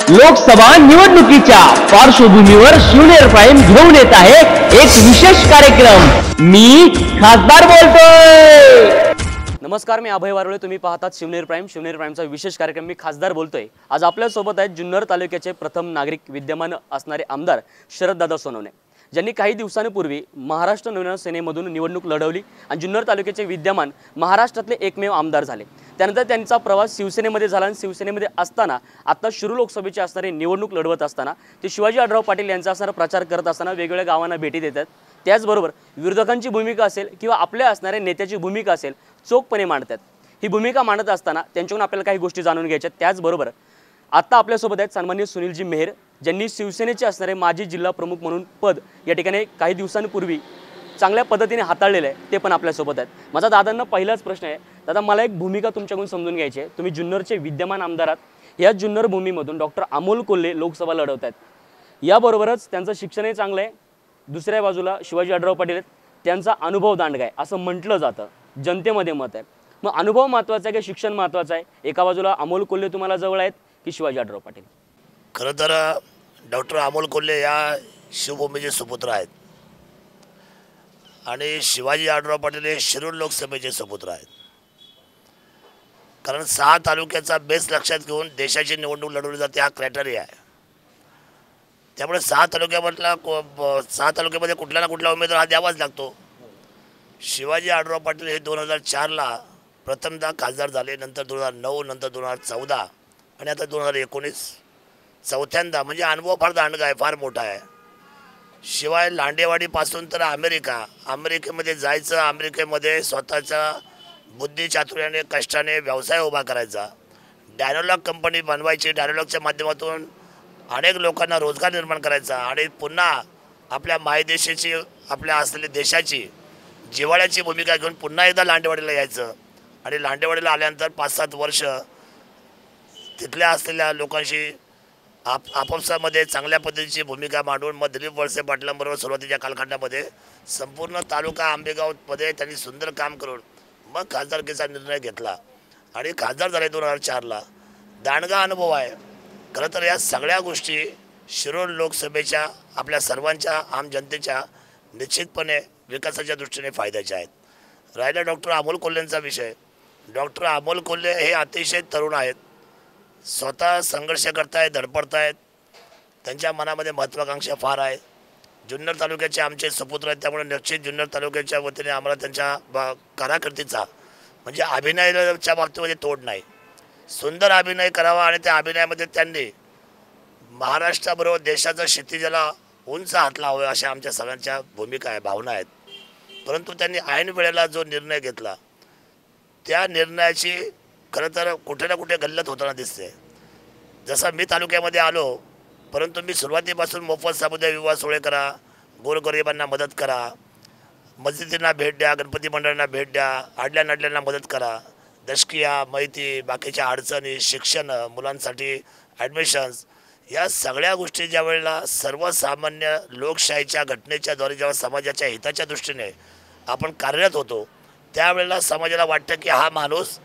लोकसभा निवडणुकीच्या पार्श्वभूमीवर शिवनेर प्राईम घेऊन येत आहे एक विशेष कार्यक्रम। मी खासदार बोलतोय। नमस्कार, मी अभय वारुळे, तुम्ही पाहतात शिवनेर प्राईम। शिवनेर प्राईमचा विशेष कार्यक्रम मी खासदार बोलतोय। आज आपल्या सोबत आहेत जुन्नर तालुक्याचे प्रथम नागरिक विद्यमान असणारे आमदार शरददादा सोनवणे, ज्यांनी काही दिवसांपूर्वी महाराष्ट्र नवनिर्माण सेनेमधून निवडणूक लढवली आणि जुन्नर तालुक्याचे विद्यमान महाराष्ट्रातले एकमेव आमदार झाले। त्यानंतर त्यांचा प्रवास शिवसेनेमध्ये झाला आणि शिवसेनेमध्ये असताना आता शिरूर लोकसभेची असणारी निवडणूक लढवत असताना ते शिवाजी आढराव पाटील यांचा असणारा प्रचार करत असताना वेगवेगळ्या गावांना भेटी देतात। त्याचबरोबर विरोधकांची भूमिका असेल किंवा आपल्या असणाऱ्या नेत्याची भूमिका असेल चोखपणे मांडतात। ही भूमिका मांडत असताना त्यांच्याकडून आपल्याला काही गोष्टी जाणून घ्यायच्या। त्याचबरोबर आता आपल्यासोबत आहेत सन्माननीय सुनीलजी मेहर, ज्यांनी शिवसेनेचे असणारे माजी जिल्हा प्रमुख म्हणून पद या ठिकाणी काही दिवसांपूर्वी चांगल्या पद्धतीने हाताळलेलं आहे, ते पण आपल्यासोबत आहेत। माझा दादांना पहिलाच प्रश्न आहे, दादा मला एक भूमिका तुमच्याकडून समजून घ्यायची आहे। तुम्ही जुन्नरचे विद्यमान आमदार आहात। या जुन्नर भूमीमधून डॉक्टर अमोल कोल्हे लोकसभा लढवत आहेत। याबरोबरच त्यांचं शिक्षणही चांगलं आहे। दुसऱ्या बाजूला शिवाजी आढराव पाटील आहेत, त्यांचा अनुभव दांडगा आहे असं म्हटलं जातं, जनतेमध्ये मत आहे। मग अनुभव महत्त्वाचा आहे की शिक्षण महत्त्वाचं आहे? एका बाजूला अमोल कोल्हे तुम्हाला जवळ आहेत की शिवाजी आढराव पाटील? खरं तर डॉक्टर अमोल कोल्हे या शिवभूमीचे सुपुत्र आहेत आणि शिवाजी आढराव पाटील हे शिरूर लोकसभेचे सुपुत्र आहेत। कारण 6 तालुक्याचा बेस लक्षात घेऊन देशाची निवडणूक लढवली जाते, हा क्रायटेरिया आहे। त्यामुळे 6 तालुक्यामध्ये कुठला ना कुठला उमेदवार हा द्यावाच लागतो। शिवाजी आढराव पाटील हे 2004ला प्रथमदा खासदार झाले, नंतर 2009, नंतर 2014 आणि आता 2019 चौथ्यांदा। म्हणजे अनुभव फार दांडगा आहे, फार मोठा आहे। शिवाय लांडेवाडीपासून तर अमेरिकेमध्ये जायचं, अमेरिकेमध्ये स्वतःच्या बुद्धिचातुर्याने कष्टाने व्यवसाय उभा करायचा, डायनॉलॉग कंपनी बनवायची, डायनॉलॉगच्या माध्यमातून अनेक लोकांना रोजगार निर्माण करायचा आणि पुन्हा आपल्या मायदेशाची, आपल्या असलेल्या देशाची जिव्हाळ्याची भूमिका घेऊन पुन्हा एकदा लांडेवाडीला यायचं आणि लांडेवाडीला आल्यानंतर 5-7 वर्ष तिथल्या असलेल्या लोकांशी आपापसामध्ये चांगल्या पद्धतीची भूमिका मांडून मग दिलीप वळसे पाटलांबरोबर सुरुवातीच्या कालखंडामध्ये संपूर्ण तालुका आंबेगावमध्ये त्यांनी सुंदर काम करून मग खासदारकीचा निर्णय घेतला आणि खासदार झाले 2004ला। दांडगा अनुभव आहे। खरं तर या सगळ्या गोष्टी शिरूर लोकसभेच्या आपल्या सर्वांच्या आम जनतेच्या निश्चितपणे विकासाच्या दृष्टीने फायद्याच्या आहेत। राहिला डॉक्टर अमोल कोल्हेंचा विषय, डॉक्टर अमोल कोल्हे हे अतिशय तरुण आहेत, स्वतः संघर्ष करतायत, धडपडतायत, त्यांच्या मनामध्ये महत्त्वाकांक्षा फार आहे। जुन्नर तालुक्याचे आमचे सुपुत्र आहेत, त्यामुळे निश्चित जुन्नर तालुक्याच्या वतीने आम्हाला त्यांच्या कलाकृतीचा म्हणजे अभिनयाच्या बाबतीमध्ये तोड नाही। सुंदर अभिनय करावा आणि त्या अभिनयामध्ये त्यांनी महाराष्ट्राबरोबर देशाचं क्षितिजाला उंच हात लावावे अशा आमच्या सगळ्यांच्या भूमिका आहे, भावना आहेत। परंतु त्यांनी ऐन वेळेला जो निर्णय घेतला त्या निर्णयाची खरं तर कुठे ना कुठे गल्लत होताना दिसते। जसं मी तालुक्यामध्ये आलो, परंतु मी सुरुवातीपासून मोफत समुदाय विवाह सोहळे करा, गोरगरिबांना मदत करा, मस्जिदींना भेट द्या, गणपती मंडळांना भेट द्या, आडल्या नडल्यांना मदत करा, दशकिया, माहिती, बाकीच्या अडचणी, शिक्षण, मुलांसाठी ॲडमिशन्स, या सगळ्या गोष्टी ज्या वेळेला सर्वसामान्य लोकशाहीच्या घटनेच्याद्वारे जेव्हा समाजाच्या हिताच्या दृष्टीने आपण कार्यरत होतो, त्यावेळेला समाजाला वाटतं की हा माणूस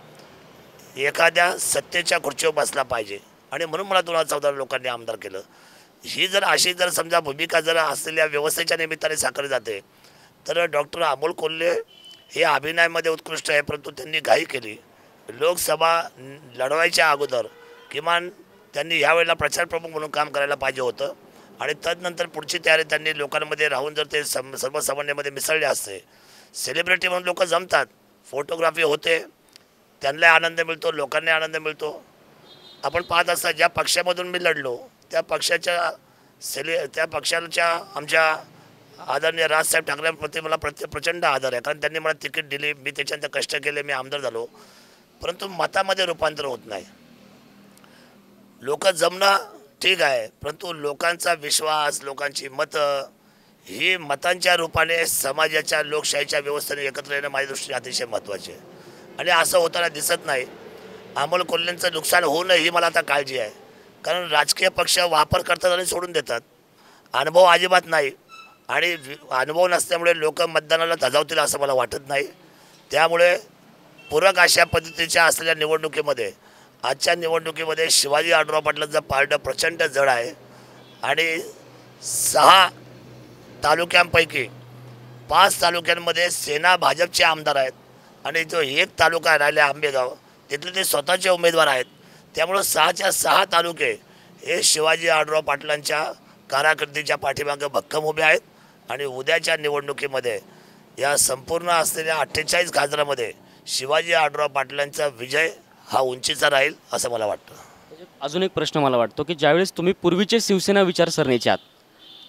एखाद्या सत्तेच्या खुर्चीवर बसला पाहिजे आणि म्हणून मला 2014 लोकांनी आमदार केलं। ही जर अशी जर समजा भूमिका जर असलेल्या व्यवस्थेच्या निमित्ताने साकारली जाते तर डॉक्टर अमोल कोल्हे हे अभिनयामध्ये उत्कृष्ट आहे, परंतु त्यांनी घाई केली। लोकसभा लढवायच्या अगोदर किमान त्यांनी यावेळेला प्रचार प्रमुख म्हणून काम करायला पाहिजे होतं आणि तदनंतर पुढची तयारी त्यांनी लोकांमध्ये राहून जर ते सर्वसामान्यांमध्ये मिसळले असते। सेलिब्रिटी म्हणून लोक जमतात, फोटोग्राफी होते, त्यांना आनंद मिळतो, लोकांना आनंद मिळतो। आपण पाहत असता ज्या पक्षामधून मी लढलो त्या पक्षाच्या आमच्या आदरणीय राजसाहेब ठाकरेंप्रती मला प्रचंड आदर आहे, कारण त्यांनी मला तिकीट दिली, मी त्याच्यानंतर कष्ट केले, मी आमदार झालो। परंतु मतामध्ये रूपांतर होत नाही। लोक जमणं ठीक आहे, परंतु लोकांचा विश्वास, लोकांची मतं ही मतांच्या रूपाने समाजाच्या लोकशाहीच्या व्यवस्थेने एकत्र येणं माझ्या दृष्टीने अतिशय महत्त्वाचे आहे आणि असं होताना दिसत नाही। अमोल कोल्हेंचं नुकसान होऊ नये ही मला आता काळजी आहे, कारण राजकीय पक्ष वापर करतात आणि सोडून देतात, अनुभव अजिबात नाही आणि अनुभव नसल्यामुळे लोक मतदानाला धजावतील असं मला वाटत नाही। त्यामुळे पूरक अशा पद्धतीच्या असलेल्या निवडणुकीमध्ये आजच्या निवडणुकीमध्ये शिवाजी आढळराव पाटलांचं पारडं प्रचंड जड आहे आणि 6 तालुक्यांपैकी 5 तालुक्यांमध्ये सेना भाजपचे आमदार आहेत आणि जो एक तालुका राहिला आंबेगाव तिथले ते स्वतःचे उमेदवार आहेत. त्यामुळं 6च्या 6 तालुके हे शिवाजी आढळराव पाटलांच्या कारकिर्दीच्या पाठीमागे भक्कम उभे आहेत आणि उद्याच्या निवडणुकीमध्ये या संपूर्ण असलेल्या 48 खासदारामध्ये शिवाजी आढळराव पाटलांचा विजय हा उंचीचा राहील असं मला वाटतं. अजून एक प्रश्न मला वाटतो की ज्यावेळेस तुम्ही पूर्वीचे शिवसेना विचारसरणीचे आहात,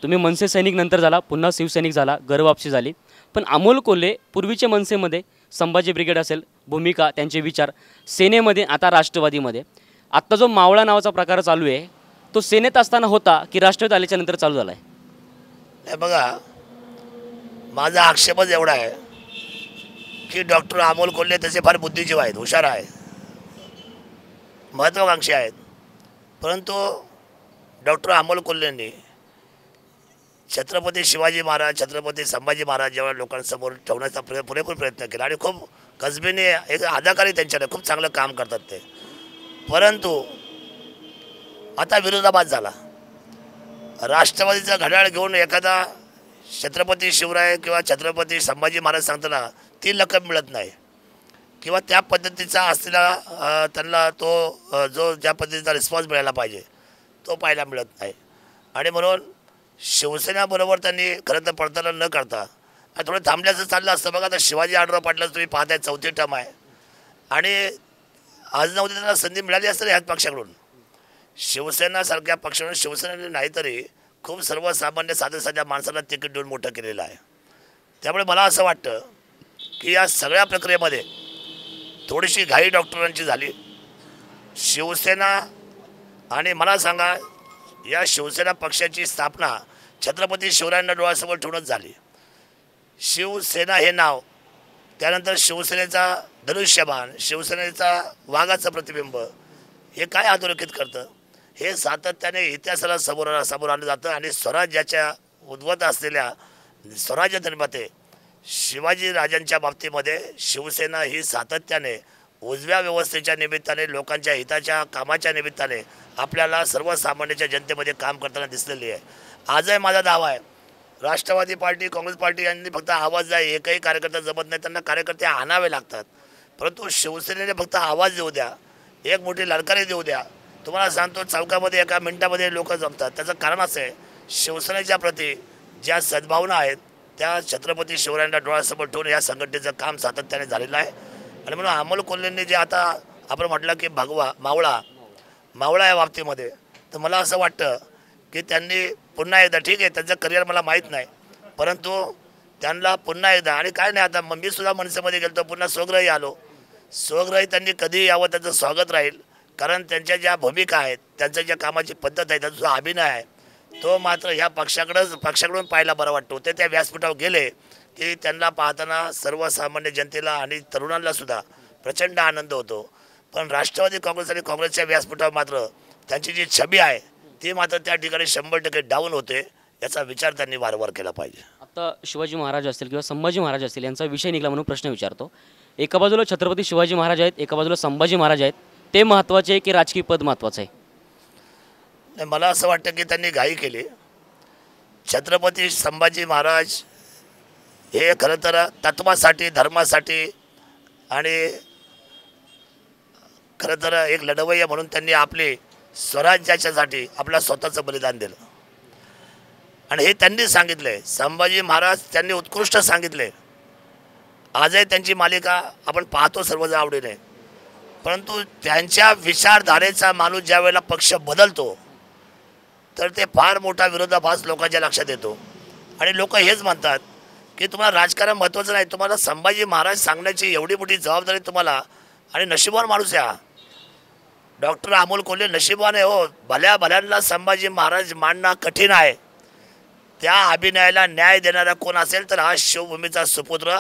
तुम्ही मनसे सैनिक नंतर झाला, पुन्हा शिवसैनिक झाला, घरवापसी झाली, पण अमोल कोल्हे पूर्वीचे मनसेमध्ये संभाजी ब्रिगेड असेल, भूमिका त्यांचे विचार, सेनेमध्ये आता राष्ट्रवादीमध्ये, आत्ता जो मावळा नावाचा प्रकार चालू आहे तो सेनेत असताना होता की राष्ट्रवादी आल्याच्या नंतर चालू झाला आहे? नाही बघा, माझा आक्षेपच एवढा आहे की डॉक्टर अमोल कोल्हे तसे फार बुद्धिजीव आहेत, हुशार आहे, महत्त्वाकांक्षी आहेत, परंतु डॉक्टर अमोल कोल्हेंनी छत्रपती शिवाजी महाराज, छत्रपती संभाजी महाराज जेव्हा लोकांसमोर ठेवण्याचा पुरेपूर प्रयत्न केला आणि खूप कसबीने एक अदाकारी त्यांच्याकडे खूप चांगलं काम करतात ते, परंतु आता विरोधाभास झाला. राष्ट्रवादीचा घड्याळ घेऊन एखादा छत्रपती शिवराय किंवा छत्रपती संभाजी महाराज सांगताना ती लकब मिळत नाही किंवा त्या पद्धतीचा असलेला त्यांना तो जो ज्या पद्धतीचा रिस्पॉन्स मिळायला पाहिजे तो पाहायला मिळत नाही. आणि म्हणून शिवसेनेबरोबर त्यांनी खरं तर पडताना न करता थोडं थांबल्याचं चाललं असतं. बघा, आता शिवाजी आढळराव पाटलाचं तुम्ही पाहताय 4थी टर्म आहे आणि आज नव्हती त्यांना संधी मिळाली असतं ह्याच पक्षाकडून. शिवसेनासारख्या पक्षाकडून शिवसेनेने नाहीतरी खूप सर्वसामान्य साध्या माणसाला तिकीट देऊन मोठं केलेलं आहे. त्यामुळे मला असं वाटतं की या सगळ्या प्रक्रियेमध्ये थोडीशी घाई डॉक्टरांची झाली. शिवसेना आणि मला सांगा, या शिवसेना पक्षाची स्थापना छत्रपती शिवरायांना डोळ्यासमोर ठेवूनच झाली. शिवसेना हे नाव, त्यानंतर शिवसेनेचा धनुष्यबाण, शिवसेनेचा वाघाचं प्रतिबिंब, हे काय अधोरेखित करतं? हे सातत्याने इतिहासाला समोर आणलं जातं आणि स्वराज्याच्या उद्भवत असलेल्या स्वराज्य निर्माते शिवाजी राजांच्या बाबतीमध्ये शिवसेना ही सातत्याने उजव्या व्यवस्थेच्या निमित्ताने, लोकांच्या हिताच्या कामाच्या निमित्ताने आपल्याला सर्वसामान्यांच्या जनतेमध्ये काम करताना दिसलेली आहे. आजही माझा दावा आहे, राष्ट्रवादी पार्टी, काँग्रेस पार्टी यांनी फक्त आवाज द्या, एकही कार्यकर्ता जमत नाही, त्यांना कार्यकर्ते आणावे लागतात, परंतु शिवसेनेने फक्त आवाज देऊ द्या, एक मोठी ललकारी देऊ द्या. तुम्हाला सांगतो, चौकामध्ये एका मिनिटामध्ये लोक जमतात. त्याचं कारण असं आहे, शिवसेनेच्या प्रती ज्या सद्भावना आहेत त्या छत्रपती शिवरायांना डोळ्यासमोर ठेवून या संघटनेचं काम सातत्याने झालेलं आहे. आणि म्हणून अमोल कोल्हेंनी जे आता आपण म्हटलं की मावळा या बाबतीमध्ये, तर मला असं वाटतं की त्यांनी पुन्हा एकदा, ठीक आहे त्यांचं करिअर मला माहीत नाही, परंतु त्यांना पुन्हा एकदा, आणि काय नाही, आता मी सुद्धा मनसेमध्ये गेलो, पुन्हा स्वगृही आलो, स्वगृही त्यांनी कधी यावं त्याचं स्वागत राहील. कारण त्यांच्या ज्या भूमिका आहेत, त्यांच्या ज्या कामाची पद्धत आहे, त्यांचा जो अभिनय आहे तो मात्र ह्या पक्षाकडून पाहायला बरं वाटतो. ते त्या व्यासपीठावर गेले की त्यांना पाहताना सर्वसामान्य जनतेला आणि तरुणांना सुद्धा प्रचंड आनंद होतो. पण राष्ट्रवादी काँग्रेस आणि काँग्रेसच्या व्यासपीठावर मात्र त्यांची जी छबी आहे ती मात्र त्या ठिकाणी 100% डाऊन होते. याचा विचार त्यांनी वारंवार केला पाहिजे. आता शिवाजी महाराज असतील किंवा संभाजी महाराज असतील यांचा विषय निघाला म्हणून प्रश्न विचारतो. एका बाजूला छत्रपती शिवाजी महाराज आहेत, एका बाजूला संभाजी महाराज आहेत, ते महत्त्वाचे आहे की राजकीय पद महत्त्वाचं आहे? नाही, मला असं वाटतं की त्यांनी घाई केली. छत्रपती संभाजी महाराज हे खरं तर तत्वासाठी, धर्मासाठी आणि खरं तर एक लढवय्या म्हणून त्यांनी आपले स्वराज्याच्यासाठी आपला स्वतःचं बलिदान दिलं आणि हे त्यांनी सांगितलं. संभाजी महाराज त्यांनी उत्कृष्ट सांगितले. आजही त्यांची मालिका आपण पाहतो सर्वजण आवडीने, परंतु त्यांच्या विचारधारेचा माणूस ज्या वेळेला पक्ष बदलतो तर ते फार मोठा विरोधाभास लोकांच्या लक्षात येतो आणि लोक हेच म्हणतात की तुम्हाला राजकारण महत्त्वाचं नाही, तुम्हाला संभाजी महाराज सांगण्याची एवढी मोठी जबाबदारी तुम्हाला, आणि नशीबवान माणूस आहे डॉक्टर अमोल कोल्हे, नशीबवान आहे हो. भल्यांना संभाजी महाराज मांडणं कठीण आहे. त्या अभिनयाला न्याय देणारा कोण असेल तर हा शिवभूमीचा सुपुत्र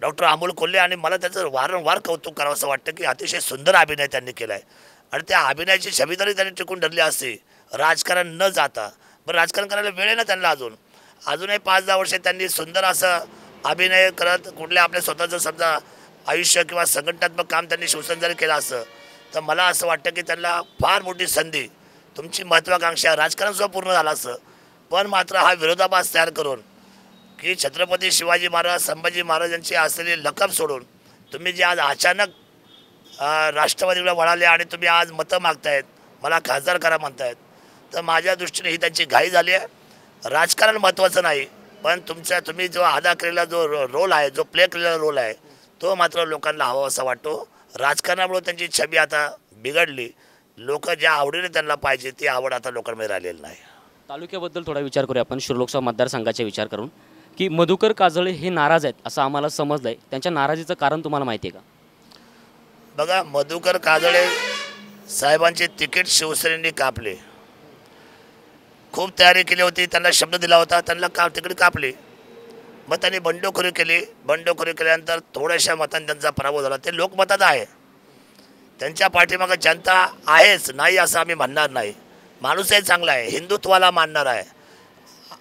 डॉक्टर अमोल कोल्हे. आणि मला त्याचं वारंवार कौतुक करावं असं वाटतं की अतिशय सुंदर अभिनय त्यांनी केला आहे आणि त्या अभिनयाची छबी तरी त्यांनी टिकून धरली असते राजकारण न जाता. बरं, राजकारण करायला वेळ आहे ना त्यांना, अजूनही 5-10 वर्ष त्यांनी सुंदर असं अभिनय करत कुठल्या आपल्या स्वतःचं समजा आयुष्य किंवा संघटनात्मक काम त्यांनी शिवसेना जरी केलं असतं तर मला असं वाटतं की त्यांना फार मोठी संधी, तुमची महत्त्वाकांक्षा राजकारणसुद्धा पूर्ण झालं असतं, पण मात्र हा विरोधाभास तयार करून की छत्रपती शिवाजी महाराज संभाजी महाराजांची असलेली लकब सोडून तुम्ही जे आज अचानक राष्ट्रवादीकडे वळाले आणि तुम्ही आज मतं मागतायत, मला खासदार करा म्हणतायत, तर माझ्या दृष्टीने ही त्यांची घाई झाली आहे. राजकारण महत्त्वाचं नाही, पण तुम्ही जो अदा केलेला जो रोल आहे, जो प्ले केलेला रोल आहे, तो मात्र लोकांना हवा असा वाटतो. राजकारणामुळे त्यांची छबी आता बिघडली. लोक ज्या आवडीने त्यांना पाहिजे ती आवड आता लोकांमध्ये राहिलेली नाही. तालुक्याबद्दल थोडा विचार करूया आपण, शिरूर लोकसभा मतदारसंघाचा विचार करून, की मधुकर काजळे हे नाराज आहेत असं आम्हाला समजलं आहे. त्यांच्या नाराजीचं कारण तुम्हाला माहिती आहे का? बघा, मधुकर काजळे साहेबांचे तिकीट शिवसेनेने कापले. खूप तयारी केली होती, त्यांना शब्द दिला होता, त्यांना तिकीट कापली. मग त्यांनी बंडखोरी केली. बंडखोरी केल्यानंतर थोड्याशा मतांनी त्यांचा पराभव झाला. ते लोकमतात आहे, त्यांच्या पाठीमागं जनता आहेच, नाही असं आम्ही म्हणणार नाही. माणूसही चांगला आहे, हिंदुत्वाला मानणार आहे,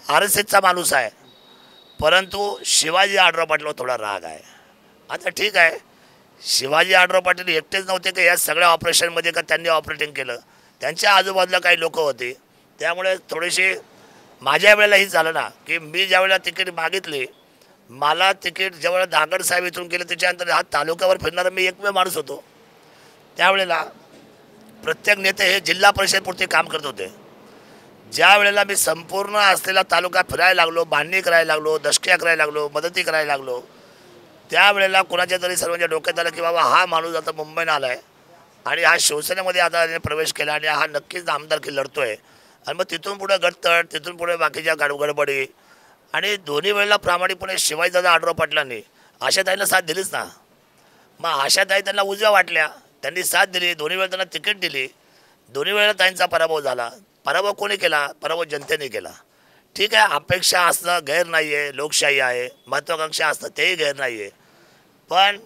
RSSचा माणूस आहे, परंतु शिवाजी आढराव पाटीलवर थोडा राग आहे. आता ठीक आहे, शिवाजी आढराव पाटील एकटेच नव्हते का या सगळ्या ऑपरेशनमध्ये, का त्यांनी ऑपरेटिंग केलं, त्यांच्या आजूबाजूला काही लोक होते. त्यामुळे थोडीशी माझ्या वेळेला ही झालं ना, की मी ज्यावेळेला तिकीट मागितली, मला तिकीट ज्यावेळेला दागड साहेब इथून गेले त्याच्यानंतर हा तालुक्यावर फिरणारा मी एकमेव माणूस होतो. त्यावेळेला प्रत्येक नेते हे जिल्हा परिषदपुरते काम करत होते. ज्या वेळेला मी संपूर्ण असलेला तालुका फिरायला लागलो, बांधणी करायला लागलो, दशक्या करायला लागलो, मदती करायला लागलो, त्यावेळेला कोणाच्या तरी सर्वांच्या डोक्यात आलं की बाबा हा माणूस आता मुंबईनं आला आहे आणि हा शिवसेनेमध्ये आता प्रवेश केला आणि हा नक्कीच आमदारकी लढतो आहे. आणि मग तिथून पुढे गटतट, तिथून पुढे बाकीच्या गडबडी, आणि दोन्ही वेळेला प्रामाणिकपणे शिवाजीदादा आढराव पाटलांनी आशाताईंना साथ दिलीच ना. मग आशाताई त्यांना उजव्या वाटल्या, त्यांनी साथ दिली, दोन्ही वेळा त्यांना तिकीट दिली. दोन्ही वेळेला ताईंचा पराभव झाला. पराभव कोणी केला? पराभव जनतेने केला. ठीक आहे, अपेक्षा असणं गैर नाही आहे, लोकशाही आहे, महत्त्वाकांक्षा असणं तेही गैर नाही आहे. पण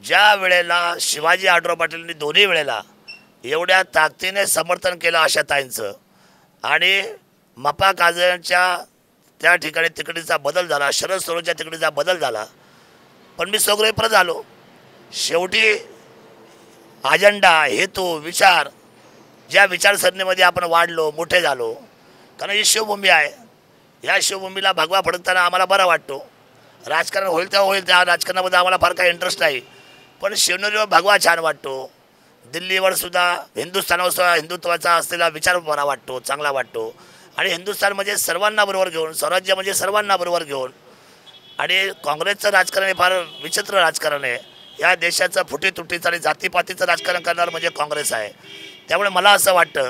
ज्या वेळेला शिवाजी आढराव पाटीलांनी दोन्ही वेळेला एवढ्या ताकदीने समर्थन केलं आशाताईंचं आणि मपा काजळ्यांच्या त्या ठिकाणी तिकडीचा बदल झाला, शरद सोनवणेच्या तिकडीचा बदल झाला. पण मी सगळे परत आलो. शेवटी अजेंडा, हेतू, विचार, ज्या विचारसरणीमध्ये आपण वाढलो, मोठे झालो, कारण ही शिवभूमी आहे. या शिवभूमीला भगवा फडकताना आम्हाला बरा वाटतो. राजकारण होईल तेव्हा होईल, त्या राजकारणामध्ये आम्हाला फार काही इंटरेस्ट नाही, पण शिवनेरीवर भगवा छान वाटतो. दिल्लीवर सुद्धा हिंदुस्थानावर सुद्धा हिंदुत्वाचा असलेला विचार बरा वाटतो, चांगला वाटतो. आणि हिंदुस्थान म्हणजे सर्वांना बरोबर घेऊन, स्वराज्य म्हणजे सर्वांना बरोबर घेऊन. आणि काँग्रेसचं राजकारण हे फार विचित्र राजकारण आहे. या देशाचं फुटीतुटीचं आणि जातीपातीचं राजकारण करणारं म्हणजे काँग्रेस आहे. त्यामुळे मला असं वाटतं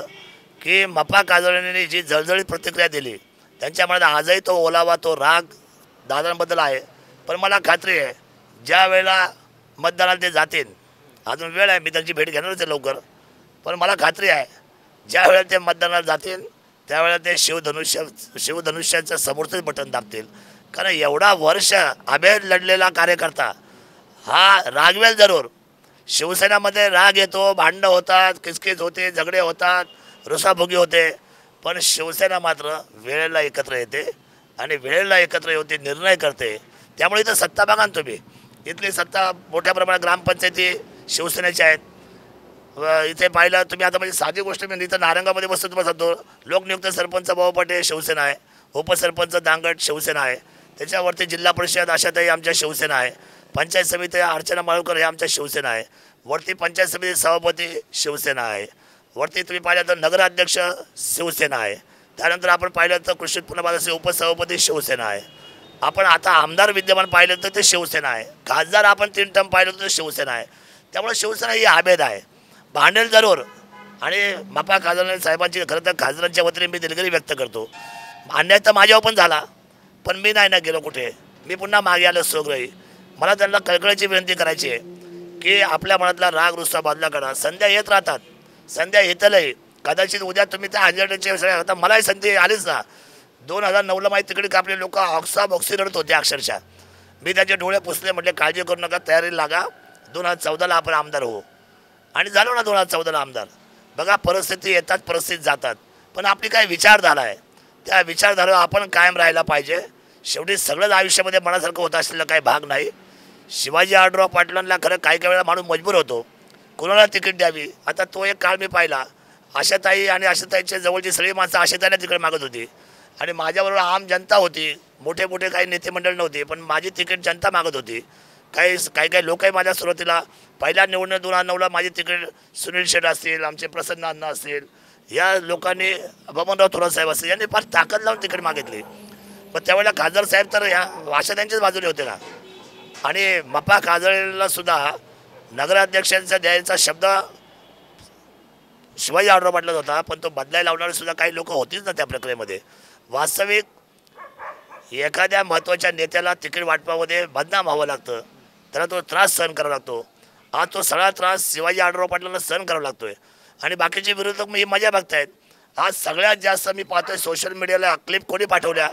की मपा काजळ्यांनी जी जळजळीत प्रतिक्रिया दिली, त्यांच्या मनात आजही तो ओलावा, तो राग दादांबद्दल आहे. पण मला खात्री आहे ज्या वेळेला मतदानाला ते जातील, अजून वेळ आहे, मी त्यांची भेट घेणारच आहे लवकर, पण मला खात्री आहे ज्या वेळेला ते मतदानाला जातील त्यावेळेला ते शिवधनुष्याचं समोरचंच बटन दाबतील. कारण एवढा वर्ष अभेद लढलेला कार्यकर्ता हा रागवेल जरूर. शिवसेनामध्ये राग येतो, भांडणं होतात, किचकिच होते, झगडे होतात, रुसाभोगी होते, पण शिवसेना मात्र वेळेला एकत्र येते आणि वेळेला एकत्र होते, निर्णय करते. त्यामुळे इथं सत्ता बघा ना तुम्ही, इथली सत्ता मोठ्या प्रमाणात ग्रामपंचायती शिवसेनेच्या आहेत. इथे पाहिलं तुम्ही, आता म्हणजे साधी गोष्ट, मी इथं नारंगामध्ये बसतो तुम्हाला सांगतो, लोकनियुक्त सरपंच भाऊ पटेल शिवसेना आहे, उपसरपंच दांगट शिवसेना आहे, त्याच्यावरती जिल्हा परिषद आशाताई आमच्या शिवसेना आहे, पंचायत समिती अर्चना माळुकर हे आमच्या शिवसेना आहे, वरती पंचायत समिती सभापती शिवसेना आहे, वरती तुम्ही पाहिलं तर नगराध्यक्ष शिवसेना आहे, त्यानंतर आपण पाहिलं तर कृषी उत्पन्न उपसभापती शिवसेना आहे, आपण आता आमदार विद्यमान पाहिलं तर ते शिवसेना आहे, खासदार आपण 3 टर्म पाहिलं तर शिवसेना आहे. त्यामुळे शिवसेना ही आभेद आहे, भांडेल जरूर. आणि मपा काजळे साहेबांची खरं तर खासदारांच्या वतीने मी दिलगिरी व्यक्त करतो. अन्याय तर माझ्यावर पण झाला, पण मी नाही ना गेलो कुठे, मी पुन्हा मागे आलो स्वग्रही. मला त्यांना कळकळीची विनंती करायची आहे की आपल्या मनातला राग रुस्सा बाजूला करा. संध्या येत राहतात, संध्या येतलंही, कदाचित उद्या तुम्ही त्या अजेंड्याचे आता मलाही संधी आलीच ना. 2009ला माझी तिकडे कापले लोक ऑक्सी रडत होते अक्षरशः. मी त्याचे डोळे पुसले, म्हटले काळजी करू नका, तयारी लागा, 2014ला आपण आमदार हो. आणि झालो ना 2014ला आमदार. बघा, परिस्थिती येतात, परिस्थिती जातात, पण आपली काय विचारधारा आहे, त्या विचारधारेवर आपण कायम राहायला पाहिजे. शेवटी सगळंच आयुष्यामध्ये मनासारखं होत असलेला काही भाग नाही. शिवाजी आढराव पाटलांना खरं काही काही वेळा माणूस मजबूर होतो, कोणाला तिकीट द्यावी. आता तो एक काळ मी पाहिला, आशाताई आणि आशाताईच्या जवळची सगळी माणसं आशाताईला तिकीट मागत होती आणि माझ्याबरोबर आम जनता होती. मोठे मोठे काही नेते मंडळ नव्हते, पण माझी तिकीट जनता मागत होती. काही लोकही माझ्या सुरुवातीला पहिल्या निवडणूक 2009ला माझी तिकीट सुनील शेठ असतील, आमचे प्रसन्न अण्णा असतील, या लोकांनी बबनराव थोरात साहेब असतील, यांनी फार ताकद लावून तिकीट मागितली. पण त्यावेळेला खासदार साहेब तर ह्या आशाताईंच्याच बाजूने होते ना. आणि मपा काजळेला सुद्धा नगराध्यक्षांचा द्यायचा शब्द शिवाजी आढळराव पाटलाच होता, पण तो बदलायला लावणारे सुद्धा काही लोक होतीच ना त्या प्रक्रियेमध्ये. वास्तविक एखाद्या महत्त्वाच्या नेत्याला तिकीट वाटपामध्ये बदनाम व्हावं लागतं, त्याला तो त्रास सहन करावा लागतो. आज तो सगळा त्रास शिवाजी आढळराव पाटलांना सहन करावा लागतोय आणि बाकीचे विरोधक मग ही मजा बघतायत. आज सगळ्यात जास्त मी पाहतोय सोशल मीडियाला क्लिप कोणी पाठवल्या,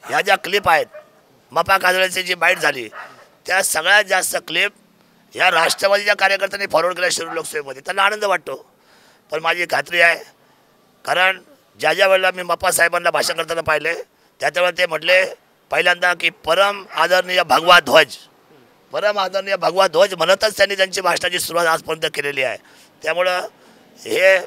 ह्या ज्या क्लिप आहेत मपा काजळेची जी बाईट झाली, त्या सगळ्यात जास्त क्लिप ह्या राष्ट्रवादीच्या कार्यकर्त्यांनी फॉरवर्ड केल्या शिरूर लोकसभेमध्ये. त्यांना आनंद वाटतो. पण माझी खात्री आहे, कारण ज्या वेळेला मी मप्पा साहेबांना भाषण करताना पाहिले, त्यावेळेला ते म्हटले पहिल्यांदा की परम आदरणीय भगवा ध्वज, परम आदरणीय भगवा ध्वज म्हणतच त्यांनी त्यांची भाषणाची सुरुवात आजपर्यंत केलेली आहे. त्यामुळं हे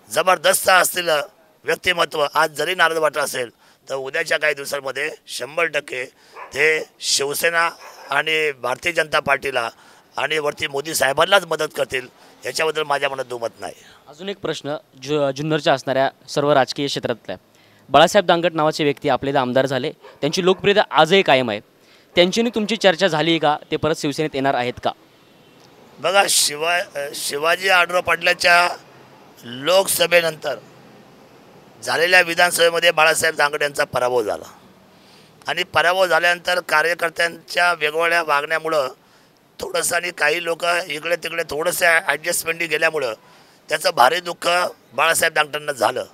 जबरदस्त असलेलं व्यक्तिमत्व आज जरी नाराज वाटत असेल, तर उद्याच्या काही दिवसांमध्ये 100% ते शिवसेना आणि भारतीय जनता पार्टीला आणि वरती मोदी साहेबांनाच मदत करतील, याच्याबद्दल माझ्या मनात दुमत नाही. अजून एक प्रश्न, जुन्नरच्या असणाऱ्या सर्व राजकीय क्षेत्रातल्या बाळासाहेब दांगट नावाचे व्यक्ती आपले इथं आमदार झाले, त्यांची लोकप्रियता आजही कायम आहे. त्यांची तुमची चर्चा झाली का? ते परत शिवसेनेत येणार आहेत का? बघा, शिवाजी आढळराव पाटलाच्या लोकसभेनंतर झालेल्या विधानसभेमध्ये बाळासाहेब दांगट यांचा पराभव झाला आणि पराभव झाल्यानंतर कार्यकर्त्यांच्या वेगवेगळ्या वागण्यामुळं थोडंसं आणि काही लोक इकडे तिकडे थोडंसं ॲडजस्टमेंटही गेल्यामुळं त्याचं भारी दुःख बाळासाहेब दांगटांना झालं.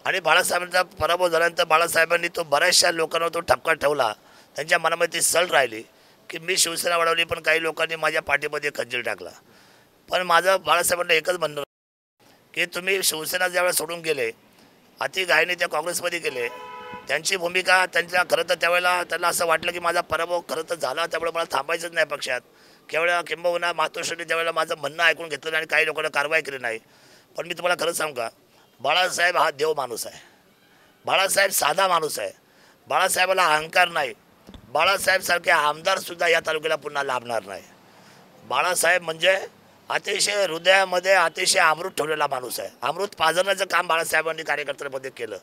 आणि बाळासाहेबांचा पराभव झाल्यानंतर बाळासाहेबांनी तो बऱ्याचशा लोकांवर तो ठपका ठेवला. त्यांच्या मनामध्ये ती सल राहिली की मी शिवसेना वाढवली, पण काही लोकांनी माझ्या पाठीमध्ये खंजीर टाकला. पण माझं बाळासाहेबांना एकच म्हणणं की तुम्ही शिवसेना ज्यावेळेस सोडून गेले, अति घाईने त्या काँग्रेसमध्ये गेले, त्यांची भूमिका त्यांच्या खरं तर त्यावेळेला त्यांना असं वाटलं की माझा पराभव खरं तर झाला, त्यामुळे मला थांबायचंच नाही पक्षात. केवळ किंबहुना मातोश्रीने त्यावेळेला माझं म्हणणं ऐकून घेतलं नाही आणि काही लोकांना कारवाई केली नाही. पण मी तुम्हाला खरंच सांगू का, बाळासाहेब हा देव माणूस आहे. बाळासाहेब साधा माणूस आहे. बाळासाहेबाला अहंकार नाही. बाळासाहेबसारखे आमदारसुद्धा या तालुक्याला पुन्हा लाभणार नाही. बाळासाहेब म्हणजे अतिशय हृदयामध्ये अतिशय अमृत ठेवलेला माणूस आहे. अमृत पाजरण्याचं काम बाळासाहेबांनी कार्यकर्त्यांमध्ये केलं.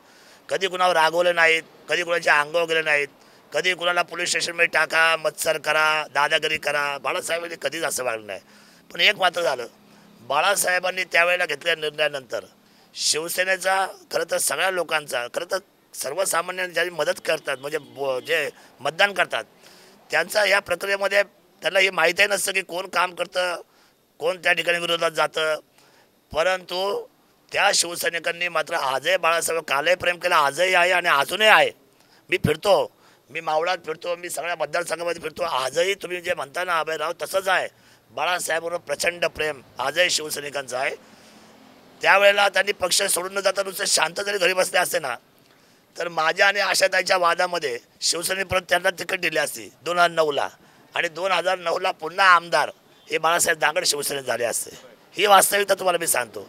कधी कुणावर रागवले नाहीत, कधी कुणाच्या अंगावर गेले नाहीत, कधी कुणाला पोलीस स्टेशनमध्ये टाका, मत्सर करा, दादागिरी करा, बाळासाहेबांनी कधीच असं वागलं नाही. पण एक मात्र झालं, बाळासाहेबांनी त्यावेळेला घेतलेल्या निर्णयानंतर शिवसेनेचा खरं तर सगळ्या लोकांचा, खरं तर सर्वसामान्यांनी ज्यांनी मदत करतात म्हणजे जे मतदान करतात त्यांचा या प्रक्रियेमध्ये त्यांना हे माहीतही नसतं की कोण काम करतं, कोण त्या ठिकाणी विरोधात जातं. परंतु त्या शिवसैनिकांनी मात्र आजही बाळासाहेब कालही प्रेम केलं, आजही आहे आणि अजूनही आहे. मी फिरतो, मी मावळात फिरतो, मी सगळ्या मतदारसंघामध्ये फिरतो. आजही तुम्ही जे म्हणता ना अभयराव, तसंच आहे. बाळासाहेबांवर प्रचंड प्रेम आजही शिवसैनिकांचं आहे. त्यावेळेला त्यांनी पक्ष सोडून न जाता नुसतं शांत जरी घरी बसले असते ना, तर माझ्या आणि आशाताईच्या वादामध्ये शिवसेने परत त्यांना तिकीट दिली असती 2009ला आणि 2009ला पुन्हा आमदार हे बाळासाहेब दांगट शिवसेनेत झाले असते. ही वास्तविकता तुम्हाला मी सांगतो.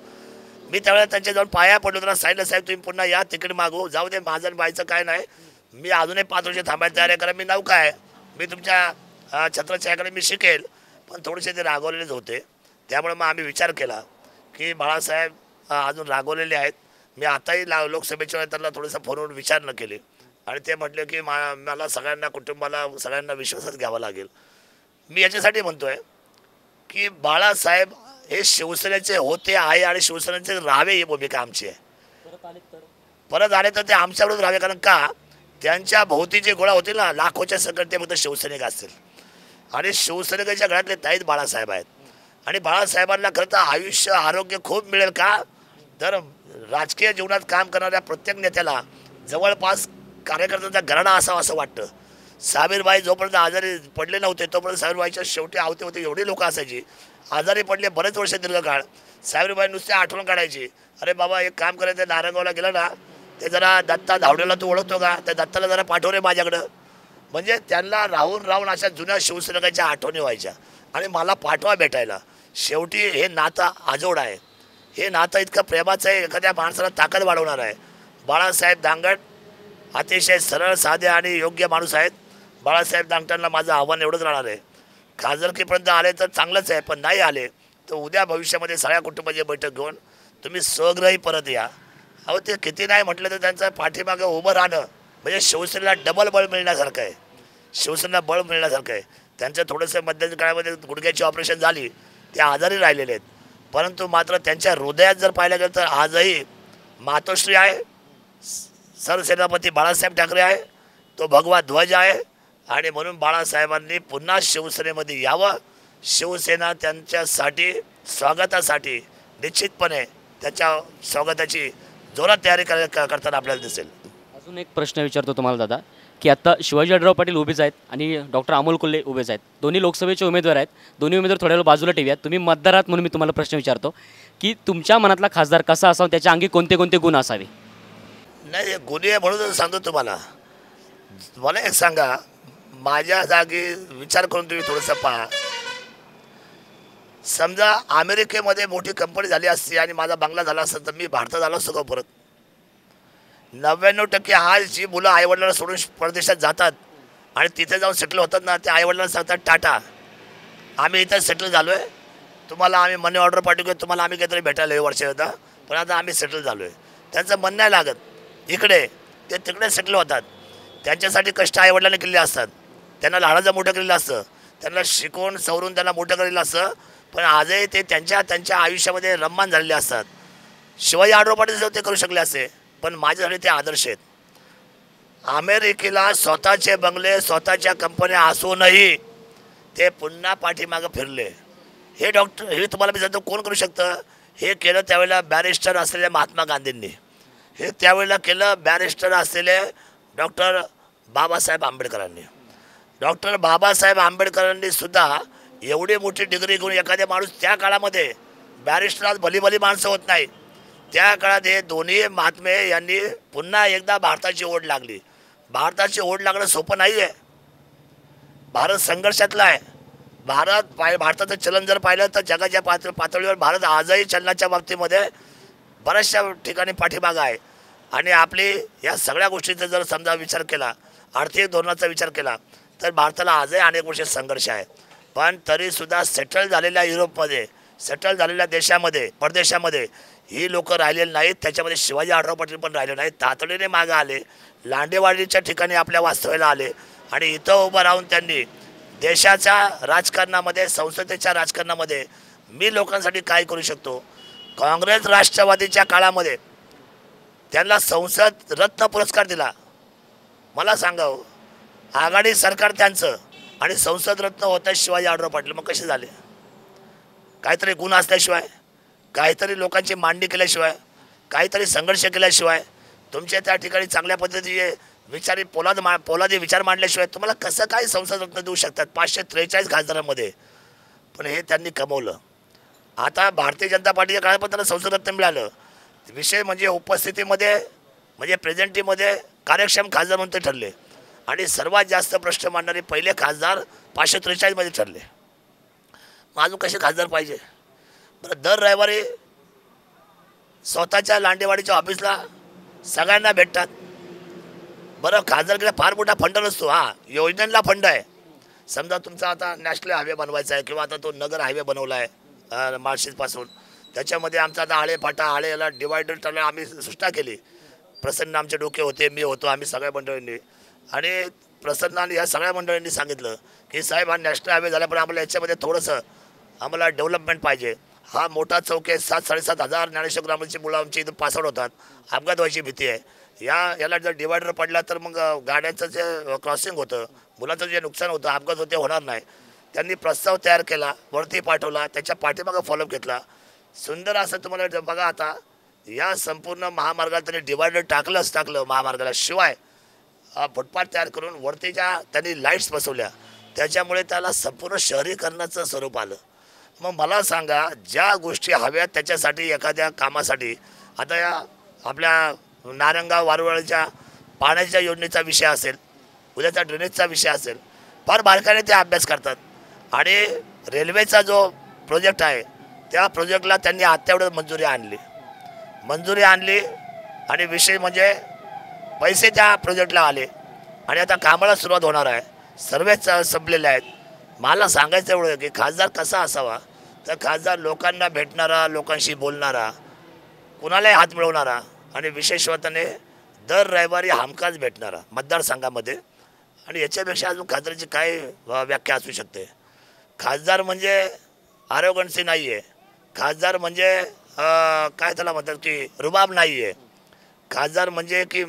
मी त्यावेळेला त्यांच्या जाऊन पाया पडलो तर सांगितलं, साहेब तुम्ही पुन्हा या, तिकीट मागू, जाऊ दे, माझं आणि बाईचं काय नाही, मी अजूनही 5 वर्ष थांबायला तयार आहे, कारण मी नौका आहे, मी तुमच्या छत्रछायाकडे मी शिकेल. पण थोडेसे ते रागवलेलेच होते. त्यामुळे मग आम्ही विचार केला की बाळासाहेब अजून रागवलेले आहेत. मी आताही लोकसभेच्या वेळेला त्यांना थोडंसं फोनवर विचारणा केली आणि ते म्हटले की मला सगळ्यांना, कुटुंबाला सगळ्यांना विश्वासात घ्यावा लागेल. मी याच्यासाठी म्हणतो आहे की बाळासाहेब हे शिवसेनेचे होते आहे आणि शिवसेनेचे राहावे ही भूमिका आमची आहे. परत आले तर ते आमच्याकडून राहावे, कारण का त्यांच्या भोवती जे गोळा होतील ना लाखोच्या सकट, ते फक्त शिवसैनिक असतील आणि शिवसैनिकाच्या घरातले ताईत बाळासाहेब आहेत. आणि बाळासाहेबांना खरं तर आयुष्य आरोग्य खूप मिळेल का, तर राजकीय जीवनात काम करणाऱ्या प्रत्येक नेत्याला जवळपास कार्यकर्त्यांचा घराणा असावा असं वाटतं. साबीरबाई जोपर्यंत आजारी पडले नव्हते तोपर्यंत साबीरबाईच्या शेवटी आवते होते एवढी लोकं असायची. आजारी पडले बरेच वर्ष दीर्घकाळ, साबीरबाई नुसते आठवण काढायची, अरे बाबा एक काम करायचं, नारायणगावला गेलं ना, ते जरा दत्ता धावडेला तू ओळखतो का, त्या दत्ताला जरा पाठव रे माझ्याकडं. म्हणजे त्यांना राहून राहून अशा जुन्या शिवसैनिकांच्या आठवणी व्हायच्या आणि मला पाठवा भेटायला. शेवटी हे नातं आजोड आहे. हे नातं इतकं प्रेमाचं आहे, एखाद्या माणसाला ताकद वाढवणार आहे. बाळासाहेब दांगट अतिशय सरळ साधे आणि योग्य माणूस आहेत. बाळासाहेब दांगटांना माझं आव्हान एवढंच राहणार आहे, खासदारकीपर्यंत आले तर चांगलंच आहे, पण नाही आले तर उद्या भविष्यामध्ये सगळ्या कुटुंबाची बैठक घेऊन तुम्ही स्वगृही परत या. अहो ते किती नाही म्हटलं तर त्यांचा पाठीमागं उभं राहणं म्हणजे शिवसेनेला डबल बळ मिळण्यासारखं आहे. शिवसेनेला बळ मिळण्यासारखं आहे. त्यांचं थोडंसं मध्यंतरी काळामध्ये गुडघ्याची ऑपरेशन झाली, ते आजारी राहिलेले आहेत, परंतु मात्र त्यांच्या हृदयात जर पाहिलं गेलं तर आजही मातोश्री आहे, सरसेनापती बाळासाहेब ठाकरे आहे, तो भगवा ध्वज आहे. आणि म्हणून बाळासाहेबांनी पुन्हा शिवसेनेमध्ये यावं. शिवसेना त्यांच्यासाठी स्वागतासाठी निश्चितपणे त्याच्या स्वागताची जोरात तयारी करताना आपल्याला दिसेल. अजून एक प्रश्न विचारतो तुम्हाला दादा, की आता शिवाजी आढळराव पाटील उभेच आहेत आणि डॉक्टर अमोल कोल्हे उभेच आहेत. दोन्ही लोकसभेचे उमेदवार आहेत. दोन्ही उमेदवार थोड्या वेळ बाजूला ठेवूयात. तुम्ही मतदार आहात म्हणून मी तुम्हाला प्रश्न विचारतो की तुमच्या मनातला खासदार कसा असावा, त्याच्या अंगी कोणते कोणते गुण असावे? नाही, गुन्हे आहे म्हणून सांगतो तुम्हाला. मला एक सांगा, माझ्या जागी विचार करून तुम्ही थोडंसं पहा. समजा अमेरिकेमध्ये मोठी कंपनी झाली असती आणि माझा बंगला झाला असता तर मी भारतात आलो असतो का परत? 99% आज जी मुलं आईवडिलांना सोडून परदेशात जातात आणि तिथे जाऊन सेटल होतात ना, ते आईवडिलांना सांगतात टाटा, आम्ही इथं सेटल झालो आहे, तुम्हाला आम्ही मनी ऑर्डर पाठवू, तुम्हाला आम्ही काहीतरी भेटायला वर्ष होता, पण आता आम्ही सेटल झालो आहे. त्यांचं मन नाही लागत इकडे, ते तिकडे सेटल होतात. त्यांच्यासाठी कष्ट आईवडिलांनी केलेले असतात, त्यांना लहानाचं मोठं केलेलं असतं, त्यांना शिकवून सवरून त्यांना मोठं केलेलं असतं, पण आजही ते त्यांच्या आयुष्यामध्ये रम्मान झालेले असतात. शिवाजी आढळराव पाटील ते करू शकले असते, पण माझ्यासाठी ते आदर्श आहेत. अमेरिकेला स्वतःचे बंगले स्वतःच्या कंपन्या असूनही ते पुन्हा पाठीमागं फिरले. हे तुम्हाला मी सांगतो कोण करू शकतं? हे केलं त्यावेळेला बॅरिस्टर असलेल्या महात्मा गांधींनी, हे त्यावेळेला केलं बॅरिस्टर असलेले डॉक्टर बाबासाहेब आंबेडकरांनी. डॉक्टर बाबासाहेब आंबेडकरांनी सुद्धा एवढी मोठी डिग्री घेऊन एखाद्या माणूस त्या काळामध्ये बॅरिस्टरात भली माणसं होत नाही. त्या काळात हे दोन्ही महात्मे यांनी पुन्हा एकदा भारताची ओढ लागली. भारताची ओढ लागणं सोपं नाही आहे. भारत संघर्षातला आहे. भारताचं चलन जर पाहिलं तर जगाच्या पातळीवर भारत आजही चलनाच्या बाबतीमध्ये बऱ्याचशा ठिकाणी पाठीमागं आहे. आणि आपली या सगळ्या गोष्टीचा जर समजा विचार केला, आर्थिक धोरणाचा विचार केला, तर भारताला आजही अनेक गोष्टी संघर्ष आहे. पण तरीसुद्धा सेटल झालेल्या युरोपमध्ये, सेटल झालेल्या देशामध्ये, परदेशामध्ये ही लोकं राहिलेली नाहीत. त्याच्यामध्ये शिवाजी आढळराव पाटील पण राहिले नाहीत. तातडीने मागं आले, लांडेवाडीच्या ठिकाणी आपल्या वास्तव्याला आले आणि इथं उभं राहून त्यांनी देशाच्या राजकारणामध्ये, संसदेच्या राजकारणामध्ये मी लोकांसाठी काय करू शकतो. काँग्रेस राष्ट्रवादीच्या काळामध्ये त्यांना संसद रत्न पुरस्कार दिला. मला सांगा, आघाडी सरकार त्यांचं आणि संसद रत्न होतं शिवाजी आढळराव पाटील. मग कसे झाले? काहीतरी गुण असल्याशिवाय, काहीतरी लोकांची मांडणी केल्याशिवाय, काहीतरी संघर्ष केल्याशिवाय, तुमच्या त्या ठिकाणी चांगल्या पद्धतीचे पोलादी विचार मांडल्याशिवाय तुम्हाला कसं काय संसद रत्न देऊ शकतात 543 खासदारांमध्ये? पण हे त्यांनी कमवलं. आता भारतीय जनता पार्टीच्या काळात पण त्यांना संसद रत्न मिळालं. विषय म्हणजे उपस्थितीमध्ये, म्हणजे प्रेझेंटीमध्ये कार्यक्षम खासदार म्हणून ते ठरले आणि सर्वात जास्त प्रश्न मांडणारे पहिले खासदार 543 मध्ये ठरले. मग अजून कसे खासदार पाहिजे? बरं, दर रविवारी स्वतःच्या लांडेवाडीच्या ऑफिसला सगळ्यांना भेटतात. बरं, खासदारकीला फार मोठा फंड नसतो. योजनेला फंड आहे. समजा तुमचा आता नॅशनल हायवे बनवायचा आहे किंवा आता तो नगर हायवे बनवला आहे माळशेजपासून, त्याच्यामध्ये आमचा आता आळे याला डिवायडर ठरला, आम्ही सूचना केली. प्रसन्न आमचे डोके होते, मी होतो, आम्ही सगळ्या मंडळींनी, आणि प्रसन्न आणि या सगळ्या मंडळींनी सांगितलं की साहेब हा नॅशनल हायवे झाला, पण आम्हाला याच्यामध्ये थोडंसं आम्हाला डेव्हलपमेंट पाहिजे. हा मोठा चौक आहे, 7-7.5 हजार ज्ञानेश्वर ग्रामांची मुलं आमची इथं पासआउट होतात, अपघात व्हायची भीती आहे. याला जर डिवायडर पडला तर मग गाड्यांचं जे क्रॉसिंग होतं, मुलांचं जे नुकसान होतं, अपघात होते, होणार नाही. त्यांनी प्रस्ताव तयार केला, वरती पाठवला, त्याच्या पाठीमागं फॉलोअप घेतला. सुंदर असं तुम्हाला बघा, आता या संपूर्ण महामार्गाला त्यांनी डिवायडर टाकलं महामार्गाला, शिवाय फुटपाथ तयार करून वरतीच्या त्यांनी लाईट्स बसवल्या. त्याच्यामुळे त्याला संपूर्ण शहरीकरणाचं स्वरूप आलं. मग मला सांगा, ज्या गोष्टी हव्यात त्याच्यासाठी एखाद्या कामासाठी, आता या आपल्या नारंगाव वारुळच्या पाण्याच्या योजनेचा विषय असेल, उद्याचा ड्रेनेजचा विषय असेल, फार बारकाईने ते अभ्यास करतात. आणि रेल्वेचा जो प्रोजेक्ट आहे त्या प्रोजेक्टला त्यांनी आत्तावढं मंजुरी आणली आणि विषय म्हणजे पैसे त्या प्रोजेक्टला आले आणि आता कामाला सुरुवात होणार आहे. सर्वेच संपलेले आहेत. मला सांगायचं एवढं की खासदार कसा असावा तर खासदार लोकांना भेटणारा, लोकांशी बोलणारा, कुणालाही हात मिळवणारा आणि विशेषत्वाने दर रविवारी हमखास भेटणारा मतदारसंघामध्ये. आणि याच्यापेक्षा अजून खासदाराची काय व्याख्या असू शकते. खासदार म्हणजे आरोगन्सी नाही आहे. खासदार म्हणजे काय त्याला म्हणतात की रुबाब नाही आहे. खासदार म्हणजे की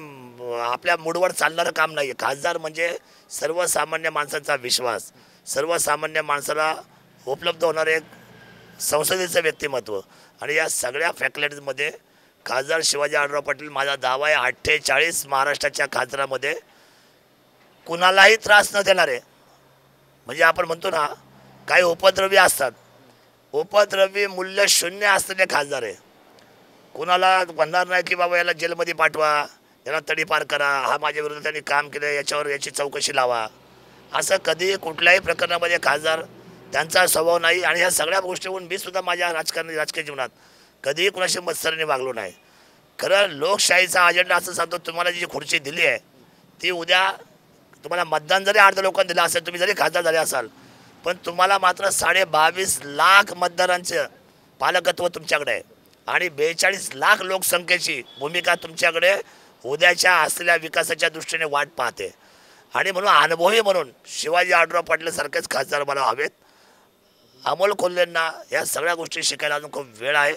आपल्या मूडवर चालणारं काम नाही आहे. खासदार म्हणजे सर्वसामान्य माणसाचा विश्वास, सर्वसामान्य माणसाला उपलब्ध होणारे एक संसदेचं व्यक्तिमत्व. आणि या सगळ्या फॅकल्टीजमध्ये खासदार शिवाजी आढळराव पाटील माझा दावा आहे 48 महाराष्ट्राच्या खासदारामध्ये कुणालाही त्रास न देणारे. म्हणजे आपण म्हणतो ना काही उपद्रवी असतात, उपद्रवी मूल्य शून्य असलेले खासदार आहे. कुणाला म्हणणार नाही की बाबा याला जेलमध्ये पाठवा, याला तडीपार करा, हा माझ्या विरोधात त्यांनी काम केलं याच्यावर याची चौकशी लावा, असं कधी कुठल्याही प्रकरणामध्ये खासदार त्यांचा स्वभाव नाही. आणि ह्या सगळ्या गोष्टीहून मी सुद्धा माझ्या राजकीय जीवनात कधीही कुणाशी मत्सरीने वागलो नाही. खरं लोकशाहीचा अजेंडा असं सांगतो, तुम्हाला जी खुर्ची दिली आहे ती उद्या तुम्हाला मतदान जरी अर्ध लोकांनी दिलं असेल, तुम्ही जरी खासदार झाले असाल, पण तुम्हाला मात्र 22.5 लाख मतदारांचं पालकत्व तुमच्याकडे आहे आणि 42 लाख लोकसंख्येची भूमिका तुमच्याकडे उद्याच्या असलेल्या विकासाच्या दृष्टीने वाट पाहते. आणि म्हणून अनुभवी म्हणून शिवाजी आढळराव पाटलांसारखेच खासदार मला हवेत. अमोल कोल्हेंना या सगळ्या गोष्टी शिकायला अजून खूप वेळ आहे.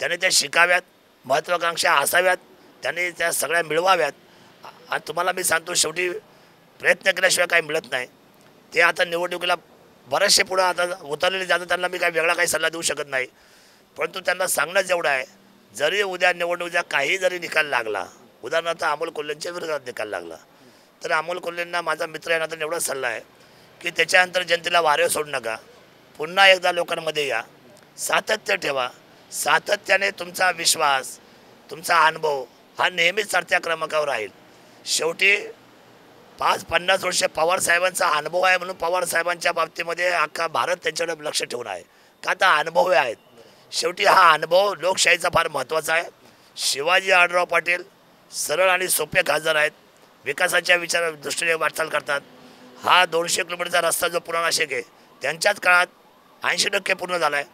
त्यांनी त्या शिकाव्यात, महत्त्वाकांक्षा असाव्यात, त्यांनी त्या सगळ्या मिळवाव्यात. आणि तुम्हाला मी सांगतो शेवटी प्रयत्न केल्याशिवाय काही मिळत नाही. ते आता निवडणुकीला बरेचसे पुढं आता उतरलेले जातात, त्यांना मी काही वेगळा काही सल्ला देऊ शकत नाही. परंतु त्यांना सांगणंच एवढं आहे, जरी उद्या निवडणुकीचा काही जरी निकाल लागला, उदाहरणार्थ अमोल कोल्हेंच्या विरोधात निकाल लागला, तर अमोल कोल्हेंना माझा मित्र आहे ना, तर एवढाच सल्ला आहे की त्याच्यानंतर जनतेला वारे सोडू नका. पुन्हा एकदा लोकांमध्ये या, सातत्य ठेवा. सातत्याने तुमचा विश्वास, तुमचा अनुभव हा नेहमीच चढत्या क्रमांकावर राहील. शेवटी 50 वर्ष पवार साहेबांचा अनुभव आहे म्हणून पवार साहेबांच्या बाबतीमध्ये अख्खा भारत त्यांच्याकडे लक्ष ठेवून आहे, का तर अनुभव आहेत. शेवटी हा अनुभव लोकशाहीचा फार महत्त्वाचा आहे. शिवाजी आढळराव पाटील सरळ आणि सोपे खासदार आहेत. विकासाच्या दृष्टीने वाटचाल करतात. हा 200 किलोमीटरचा रस्ता जो पुराणा शेख आहे त्यांच्याच काळात 80% पूर्ण झाला आहे.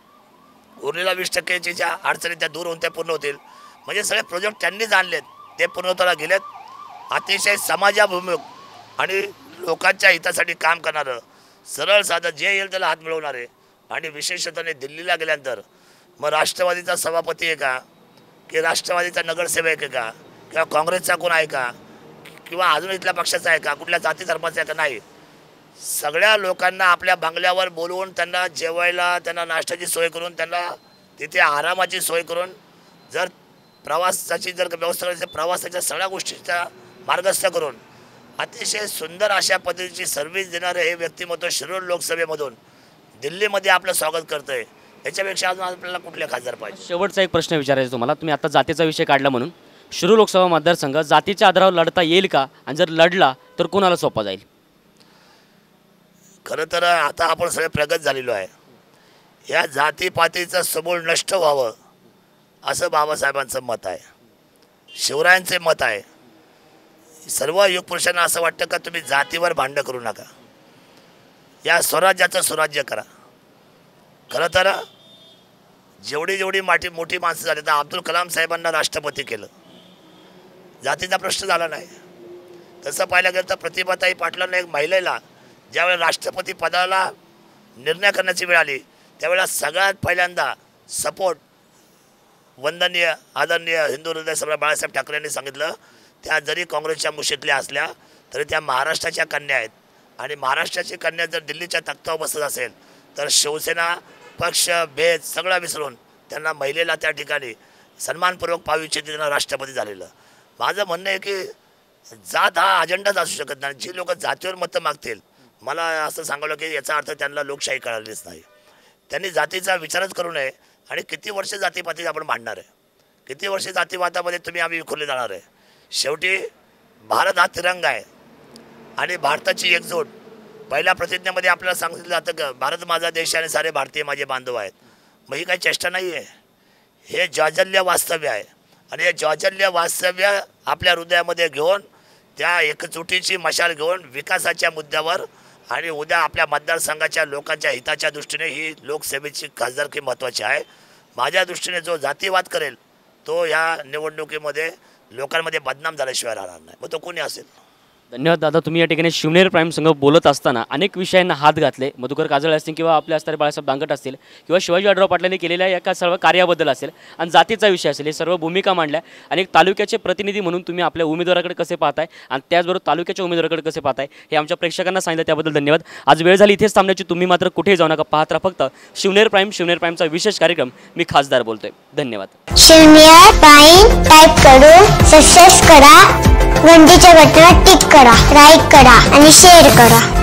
उरलेला 20% ज्या अडचणी त्या दूर होऊन त्या पूर्ण होतील. म्हणजे सगळे प्रोजेक्ट त्यांनीच आणलेत, ते पूर्णत्वाला गेलेत. अतिशय समाजाभिमुख आणि लोकांच्या हितासाठी काम करणारं, सरळ साधं जे येईल त्याला हात मिळवणारे. आणि विशेषतः दिल्लीला गेल्यानंतर मग राष्ट्रवादीचा सभापती आहे का, की राष्ट्रवादीचा नगरसेवक आहे का, किंवा काँग्रेसचा कोण आहे का, किंवा अजून इथल्या पक्षाचा आहे का, कुठल्या जाती धर्माचा आहे का, नाही. सगळ्या लोकांना आपल्या बंगल्यावर बोलवून त्यांना जेवायला, त्यांना नाश्त्याची सोय करून, त्यांना तिथे आरामाची सोय करून, जर प्रवासाची जर व्यवस्था करायची, प्रवासाच्या सगळ्या गोष्टीचा मार्गस्थ करून अतिशय सुंदर अशा पद्धतीची सर्व्हिस देणारे हे व्यक्तिमत्व शिरूर लोकसभेमधून दिल्लीमध्ये आपलं स्वागत करतं आहे. याच्यापेक्षा अजून आपल्याला कुठले खासदार पाहिजे. शेवटचा एक प्रश्न विचारायचा तुम्हाला, तुम्ही आता जातीचा विषय काढला म्हणून, शिरूर लोकसभा मतदारसंघ जातीच्या आधारावर लढता येईल का, आणि जर लढला तर कोणाला सोपा जाईल? खरं तर आता आपण सगळे प्रगत झालेलो आहे. या जातीपातीचं समूळ नष्ट व्हावं असं बाबासाहेबांचं मत आहे, शिवरायांचे मत आहे. सर्व युगपुरुषांना असं वाटतं का तुम्ही जातीवर भांडण करू नका, या स्वराज्याचं सुराज्य करा. खरं तर जेवढी मोठी माणसं झाली, तर अब्दुल कलाम साहेबांना राष्ट्रपती केलं, जातीचा प्रश्न झाला नाही. तसं पाहायला गेलं तर प्रतिभाताई पाटलांना एक महिलेला ज्यावेळेला राष्ट्रपती पदाला निर्णय करण्याची वेळ आली, त्यावेळेला सगळ्यात पहिल्यांदा सपोर्ट वंदनीय आदरणीय हिंदू हृदय सम्राट बाळासाहेब ठाकरे यांनी सांगितलं. त्या जरी काँग्रेसच्या मुशीतल्या असल्या तरी त्या महाराष्ट्राच्या कन्या आहेत. आणि महाराष्ट्राची कन्या जर दिल्लीच्या तख्तावर बसत असेल तर शिवसेना पक्ष भेद सगळं विसरून त्यांना महिलेला त्या ठिकाणी सन्मानपूर्वक पाहू इच्छित, त्यांना राष्ट्रपती झालेलं. माझं म्हणणं आहे की जात हा अजेंडाच असू शकत नाही. जी लोक जातीवर मतं मागतील, मला असं सांगावलं की याचा अर्थ त्यांना लोकशाही कळालीच नाही. त्यांनी जातीचा विचारच करू नये. आणि किती वर्ष जातीपाती आपण मांडणार आहे, किती वर्ष जातीवादामध्ये आम्ही विखुरले जाणार आहे. शेवटी भारत हा तिरंगा आहे आणि भारताची एकजूट पहिल्या प्रतिज्ञेमध्ये आपल्याला सांगितलं जातं की भारत माझा देश आणि सारे भारतीय माझे बांधव आहेत. मग ही काही चेष्टा नाही आहे, हे जाज्वल्य वास्तव्य आहे. आणि हे जाज्वल्य वास्तव्य आपल्या हृदयामध्ये घेऊन त्या एकजुटीची मशाल घेऊन विकासाच्या मुद्द्यावर आणि उद्या आपल्या मतदारसंघाच्या लोकांच्या हिताच्या दृष्टीने ही लोकसभेची खासदारकी महत्त्वाची आहे. माझ्या दृष्टीने जो जातीवाद करेल तो ह्या निवडणुकीमध्ये लोकांमध्ये बदनाम झाल्याशिवाय राहणार नाही, मग तो कोणी असेल. धन्यवाद दादा. तुम्ही या ठिकाणी शिवनेर प्राईम संघ बोलत असताना अनेक विषयांना हात घातले. मधुकर काजळे असतील किंवा आपले असणारे बाळासाहेब दांगट असतील किंवा शिवाजी आढळराव पाटलांनी केलेल्या एका सर्व कार्याबद्दल असेल आणि जातीचा विषय असेल, हे सर्व भूमिका मांडल्या. आणि एक तालुक्याचे प्रतिनिधी म्हणून तुम्ही आपल्या उमेदवाराकडे कसे पाहताय आणि त्याचबरोबर तालुक्याच्या उमेदवाराकडे कसे पाहताय हे आमच्या प्रेक्षकांना सांगितलं, त्याबद्दल धन्यवाद. आज वेळ झाली इथेच थांबण्याची. तुम्ही मात्र कुठेही जाऊ नका, पाहत राहा फक्त शिवनेर प्राईम. शिवनेर प्राईमचा विशेष कार्यक्रम मी खासदार बोलतोय. धन्यवाद. शिवनेर प्राईम टाईप करून सबस्क्राइब करा, घंटीच्या बटनावर टिक करा, लाईक करा आणि शेअर करा.